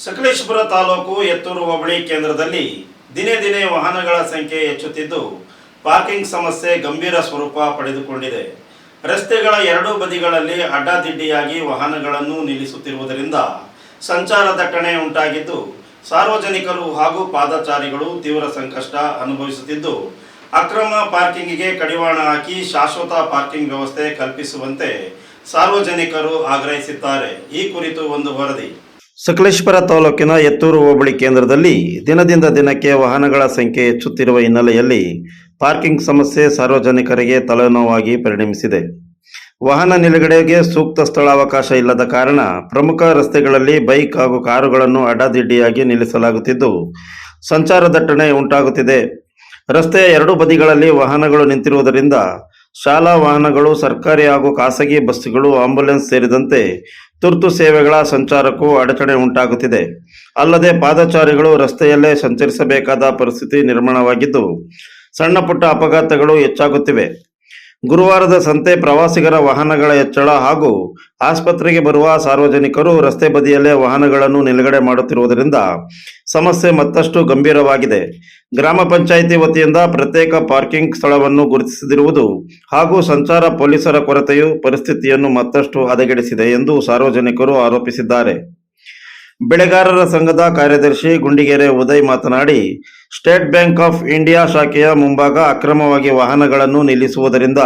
ಸಕಲೇಶಪುರ ತಾಲೂಕು ಎತ್ತೂರು ಹೋಬಳಿ ಕೇಂದ್ರದಲ್ಲಿ ದಿನೇ ದಿನೇ ವಾಹನಗಳ ಸಂಖ್ಯೆ ಹೆಚ್ಚುತ್ತಿದ್ದು ಪಾರ್ಕಿಂಗ್ ಸಮಸ್ಯೆ ಗಂಭೀರ ಸ್ವರೂಪ ಪಡೆದುಕೊಂಡಿದೆ. ರಸ್ತೆಗಳ ಎರಡೂ ಬದಿಗಳಲ್ಲಿ ಅಡ್ಡಾದಿಡ್ಡಿಯಾಗಿ ವಾಹನಗಳನ್ನು ನಿಲ್ಲಿಸುತ್ತಿರುವುದರಿಂದ ಸಂಚಾರ ದಟ್ಟಣೆ ಉಂಟಾಗಿದ್ದು ಸಾರ್ವಜನಿಕರು ಹಾಗೂ ಪಾದಚಾರಿಗಳು ತೀವ್ರ ಸಂಕಷ್ಟ ಅನುಭವಿಸುತ್ತಿದ್ದು ಅಕ್ರಮ ಪಾರ್ಕಿಂಗಿಗೆ ಕಡಿವಾಣ ಹಾಕಿ ಶಾಶ್ವತ ಪಾರ್ಕಿಂಗ್ ವ್ಯವಸ್ಥೆ ಕಲ್ಪಿಸುವಂತೆ ಸಾರ್ವಜನಿಕರು ಆಗ್ರಹಿಸಿದ್ದಾರೆ. ಈ ಕುರಿತು ಒಂದು ವರದಿ. ಸಕಲೇಶಪುರ ತಾಲೂಕಿನ ಎತ್ತೂರು ಹೋಬಳಿ ಕೇಂದ್ರದಲ್ಲಿ ದಿನದಿಂದ ದಿನಕ್ಕೆ ವಾಹನಗಳ ಸಂಖ್ಯೆ ಹೆಚ್ಚುತ್ತಿರುವ ಹಿನ್ನೆಲೆಯಲ್ಲಿ ಪಾರ್ಕಿಂಗ್ ಸಮಸ್ಯೆ ಸಾರ್ವಜನಿಕರಿಗೆ ತಲೆನೋವಾಗಿ ಪರಿಣಮಿಸಿದೆ. ವಾಹನ ನಿಲುಗಡೆಗೆ ಸೂಕ್ತ ಸ್ಥಳಾವಕಾಶ ಇಲ್ಲದ ಕಾರಣ ಪ್ರಮುಖ ರಸ್ತೆಗಳಲ್ಲಿ ಬೈಕ್ ಹಾಗೂ ಕಾರುಗಳನ್ನು ಅಡ್ಡಾದಿಡ್ಡಿಯಾಗಿ ನಿಲ್ಲಿಸಲಾಗುತ್ತಿದ್ದು ಸಂಚಾರ ದಟ್ಟಣೆ ಉಂಟಾಗುತ್ತಿದೆ. ರಸ್ತೆಯ ಎರಡೂ ಬದಿಗಳಲ್ಲಿ ವಾಹನಗಳು ನಿಂತಿರುವುದರಿಂದ ಶಾಲಾ ವಾಹನಗಳು, ಸರ್ಕಾರಿ ಹಾಗೂ ಖಾಸಗಿ ಬಸ್ಸುಗಳು, ಆಂಬ್ಯುಲೆನ್ಸ್ ಸೇರಿದಂತೆ ತುರ್ತು ಸೇವೆಗಳ ಸಂಚಾರಕ್ಕೂ ಅಡಚಣೆ ಉಂಟಾಗುತ್ತಿದೆ. ಅಲ್ಲದೆ ಪಾದಚಾರಿಗಳು ರಸ್ತೆಯಲ್ಲೇ ಸಂಚರಿಸಬೇಕಾದ ಪರಿಸ್ಥಿತಿ ನಿರ್ಮಾಣವಾಗಿದ್ದು ಸಣ್ಣ ಪುಟ್ಟ ಅಪಘಾತಗಳು ಹೆಚ್ಚಾಗುತ್ತಿವೆ. ಗುರುವಾರದ ಸಂತೆ, ಪ್ರವಾಸಿಗರ ವಾಹನಗಳ ಹೆಚ್ಚಳ ಹಾಗೂ ಆಸ್ಪತ್ರೆಗೆ ಬರುವ ಸಾರ್ವಜನಿಕರು ರಸ್ತೆ ಬದಿಯಲ್ಲೇ ವಾಹನಗಳನ್ನು ನಿಲುಗಡೆ ಮಾಡುತ್ತಿರುವುದರಿಂದ ಸಮಸ್ಯೆ ಮತ್ತಷ್ಟು ಗಂಭೀರವಾಗಿದೆ. ಗ್ರಾಮ ಪಂಚಾಯಿತಿ ವತಿಯಿಂದ ಪ್ರತ್ಯೇಕ ಪಾರ್ಕಿಂಗ್ ಸ್ಥಳವನ್ನು ಗುರುತಿಸದಿರುವುದು ಹಾಗೂ ಸಂಚಾರ ಪೊಲೀಸರ ಕೊರತೆಯು ಪರಿಸ್ಥಿತಿಯನ್ನು ಮತ್ತಷ್ಟು ಹದಗೆಡಿಸಿದೆ ಎಂದು ಸಾರ್ವಜನಿಕರು ಆರೋಪಿಸಿದ್ದಾರೆ. ಬೆಳೆಗಾರರ ಸಂಘದ ಕಾರ್ಯದರ್ಶಿ ಗುಂಡಿಗೆರೆ ಉದಯ್ ಮಾತನಾಡಿ, ಸ್ಟೇಟ್ ಬ್ಯಾಂಕ್ ಆಫ್ ಇಂಡಿಯಾ ಶಾಖೆಯ ಮುಂಭಾಗ ಅಕ್ರಮವಾಗಿ ವಾಹನಗಳನ್ನು ನಿಲ್ಲಿಸುವುದರಿಂದ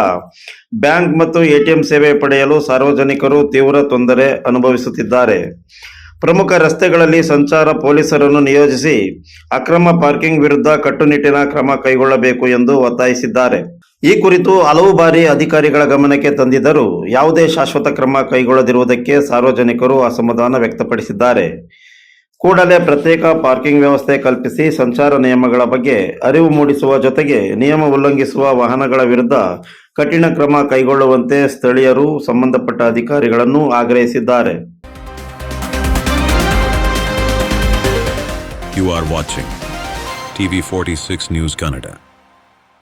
ಬ್ಯಾಂಕ್ ಮತ್ತು ಎಟಿಎಂ ಸೇವೆ ಪಡೆಯಲು ಸಾರ್ವಜನಿಕರು ತೀವ್ರ ತೊಂದರೆ ಅನುಭವಿಸುತ್ತಿದ್ದಾರೆ. ಪ್ರಮುಖ ರಸ್ತೆಗಳಲ್ಲಿ ಸಂಚಾರ ಪೊಲೀಸರನ್ನು ನಿಯೋಜಿಸಿ ಅಕ್ರಮ ಪಾರ್ಕಿಂಗ್ ವಿರುದ್ಧ ಕಟ್ಟುನಿಟ್ಟಿನ ಕ್ರಮ ಕೈಗೊಳ್ಳಬೇಕು ಎಂದು ಒತ್ತಾಯಿಸಿದ್ದಾರೆ. ಈ ಕುರಿತು ಹಲವು ಬಾರಿ ಅಧಿಕಾರಿಗಳ ಗಮನಕ್ಕೆ ತಂದಿದ್ದರೂ ಯಾವುದೇ ಶಾಶ್ವತ ಕ್ರಮ ಕೈಗೊಳ್ಳದಿರುವುದಕ್ಕೆ ಸಾರ್ವಜನಿಕರು ಅಸಮಾಧಾನ ವ್ಯಕ್ತಪಡಿಸಿದ್ದಾರೆ. ಕೂಡಲೇ ಪ್ರತ್ಯೇಕ ಪಾರ್ಕಿಂಗ್ ವ್ಯವಸ್ಥೆ ಕಲ್ಪಿಸಿ ಸಂಚಾರ ನಿಯಮಗಳ ಬಗ್ಗೆ ಅರಿವು ಮೂಡಿಸುವ ಜೊತೆಗೆ ನಿಯಮ ಉಲ್ಲಂಘಿಸುವ ವಾಹನಗಳ ವಿರುದ್ಧ ಕಠಿಣ ಕ್ರಮ ಕೈಗೊಳ್ಳುವಂತೆ ಸ್ಥಳೀಯರು ಸಂಬಂಧಪಟ್ಟ ಅಧಿಕಾರಿಗಳನ್ನು ಆಗ್ರಹಿಸಿದ್ದಾರೆ. You are watching TV 46 News Kannada.